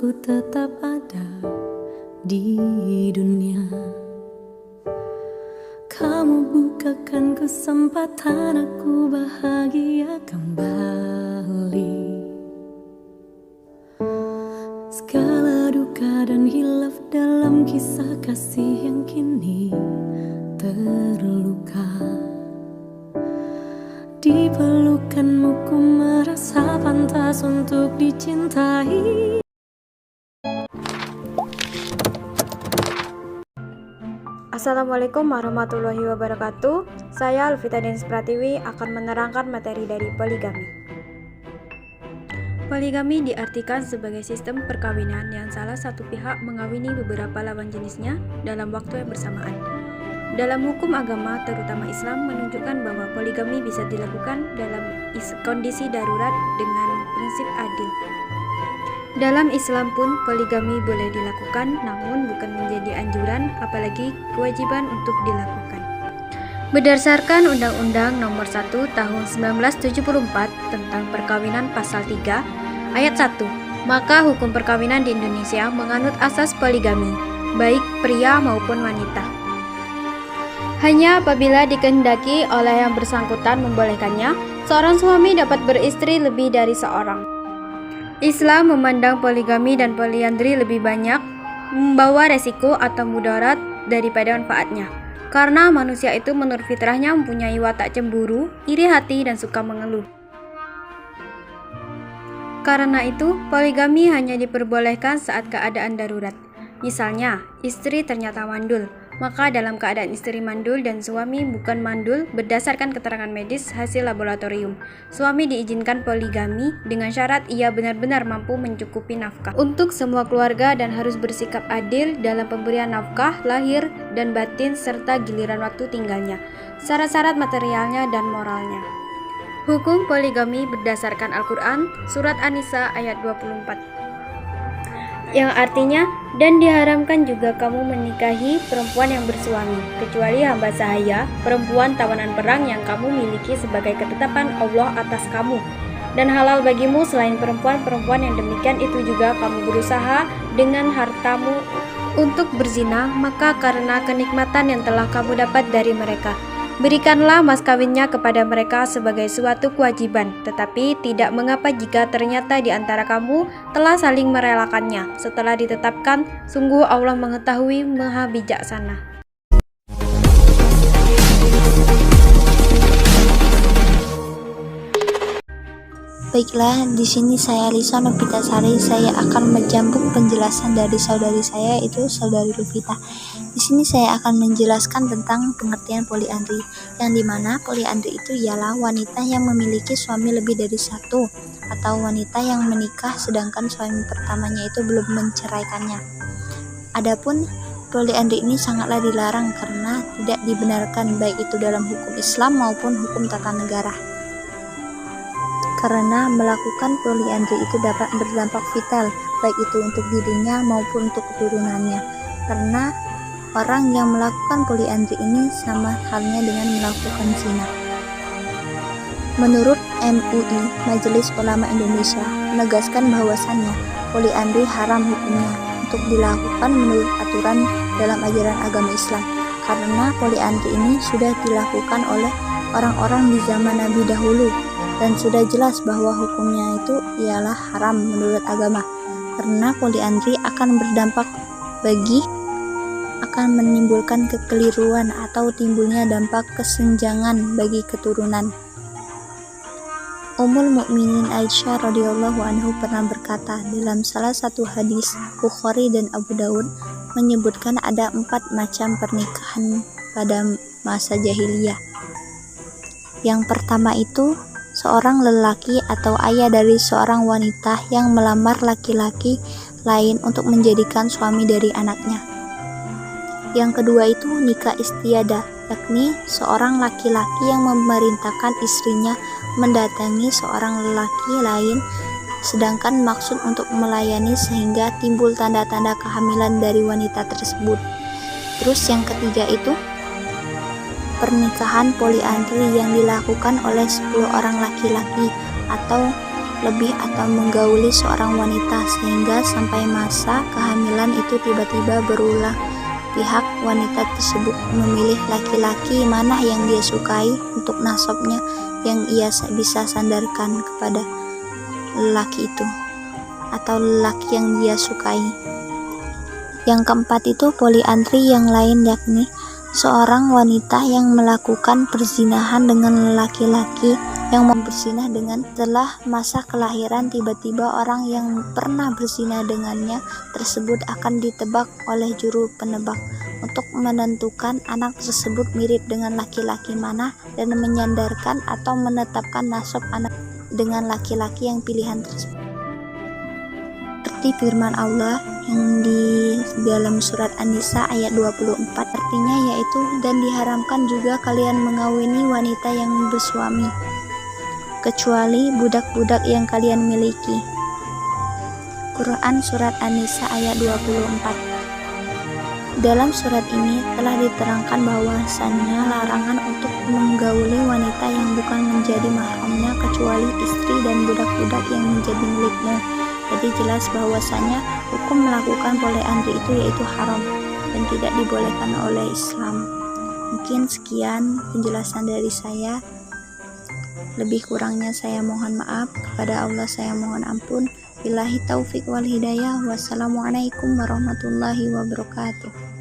ku tetap ada di dunia. Kamu bukakan kesempatan aku bahagia kembali. Segala duka dan hilaf dalam kisah kasih yang kini terluka. Di pelukanmu ku merasa pantas untuk dicintai. Assalamualaikum warahmatullahi wabarakatuh. Saya Alvita Denis Pratiwi akan menerangkan materi dari poligami. Poligami diartikan sebagai sistem perkawinan yang salah satu pihak mengawini beberapa lawan jenisnya dalam waktu yang bersamaan. Dalam hukum agama, terutama Islam, menunjukkan bahwa poligami bisa dilakukan dalam kondisi darurat dengan prinsip adil. Dalam Islam pun poligami boleh dilakukan, namun bukan menjadi anjuran, apalagi kewajiban untuk dilakukan. Berdasarkan Undang-Undang Nomor 1 Tahun 1974 tentang Perkawinan Pasal 3 Ayat 1, maka hukum perkawinan di Indonesia menganut asas poligami, baik pria maupun wanita. Hanya apabila dikehendaki oleh yang bersangkutan membolehkannya, seorang suami dapat beristri lebih dari seorang. Islam memandang poligami dan poliandri lebih banyak membawa resiko atau mudarat daripada manfaatnya. Karena manusia itu menurut fitrahnya mempunyai watak cemburu, iri hati, dan suka mengeluh. Karena itu, poligami hanya diperbolehkan saat keadaan darurat. Misalnya, istri ternyata mandul, maka dalam keadaan istri mandul dan suami bukan mandul berdasarkan keterangan medis hasil laboratorium, suami diizinkan poligami dengan syarat ia benar-benar mampu mencukupi nafkah untuk semua keluarga dan harus bersikap adil dalam pemberian nafkah lahir dan batin serta giliran waktu tinggalnya, syarat-syarat materialnya dan moralnya. Hukum poligami berdasarkan Al-Quran, Surat An-Nisa ayat 24, yang artinya, dan diharamkan juga kamu menikahi perempuan yang bersuami, kecuali hamba sahaya, perempuan tawanan perang yang kamu miliki sebagai ketetapan Allah atas kamu. Dan halal bagimu selain perempuan-perempuan yang demikian itu juga kamu berusaha dengan hartamu untuk berzina, maka karena kenikmatan yang telah kamu dapat dari mereka, berikanlah mas kawinnya kepada mereka sebagai suatu kewajiban, tetapi tidak mengapa jika ternyata di antara kamu telah saling merelakannya setelah ditetapkan, sungguh Allah mengetahui maha bijaksana. Baiklah, di sini saya Lisa Novitasari. Saya akan menjambung penjelasan dari saudari saya, yaitu saudari Luvita. Di sini saya akan menjelaskan tentang pengertian poliandri, yang dimana poliandri itu ialah wanita yang memiliki suami lebih dari satu, atau wanita yang menikah sedangkan suami pertamanya itu belum menceraikannya. Adapun poliandri ini sangatlah dilarang karena tidak dibenarkan baik itu dalam hukum Islam maupun hukum tata negara. Karena melakukan poliandri itu dapat berdampak vital, baik itu untuk dirinya maupun untuk keturunannya. Karena orang yang melakukan poliandri ini sama halnya dengan melakukan zina. Menurut MUI, Majelis Ulama Indonesia, menegaskan bahwasannya poliandri haram hukumnya untuk dilakukan menurut aturan dalam ajaran agama Islam. Karena poliandri ini sudah dilakukan oleh orang-orang di zaman Nabi dahulu, dan sudah jelas bahwa hukumnya itu ialah haram menurut agama, karena poliandri akan berdampak akan menimbulkan kekeliruan atau timbulnya dampak kesenjangan bagi keturunan. Ummul Mukminin Aisyah radhiyallahu anhu pernah berkata dalam salah satu hadis Bukhari dan Abu Daud menyebutkan ada 4 macam pernikahan pada masa jahiliyah. Yang pertama itu seorang lelaki atau ayah dari seorang wanita yang melamar laki-laki lain untuk menjadikan suami dari anaknya. Yang kedua itu nikah istiadah, yakni seorang laki-laki yang memerintahkan istrinya mendatangi seorang lelaki lain sedangkan maksud untuk melayani sehingga timbul tanda-tanda kehamilan dari wanita tersebut. Terus yang ketiga itu pernikahan poliandri yang dilakukan oleh 10 orang laki-laki atau lebih atau menggauli seorang wanita sehingga sampai masa kehamilan itu tiba-tiba berulang. Pihak wanita tersebut memilih laki-laki mana yang dia sukai untuk nasabnya yang ia bisa sandarkan kepada lelaki itu atau lelaki yang dia sukai. Yang keempat itu poliandri yang lain, yakni seorang wanita yang melakukan perzinahan dengan laki-laki yang berzinah dengan setelah masa kelahiran, tiba-tiba orang yang pernah berzina dengannya tersebut akan ditebak oleh juru penebak untuk menentukan anak tersebut mirip dengan laki-laki mana dan menyandarkan atau menetapkan nasab anak dengan laki-laki yang pilihan tersebut. Seperti firman Allah yang di dalam surat An-Nisa ayat 24, artinya yaitu, dan diharamkan juga kalian mengawini wanita yang bersuami kecuali budak-budak yang kalian miliki. Quran surat An-Nisa ayat 24. Dalam surat ini telah diterangkan bahwasannya larangan untuk menggauli wanita yang bukan menjadi mahramnya kecuali istri dan budak-budak yang menjadi milikmu. Jadi jelas bahwasannya hukum melakukan poliandri itu yaitu haram dan tidak dibolehkan oleh Islam. Mungkin sekian penjelasan dari saya. Lebih kurangnya saya mohon maaf, kepada Allah saya mohon ampun. Billahi taufik wal hidayah. Wassalamualaikum warahmatullahi wabarakatuh.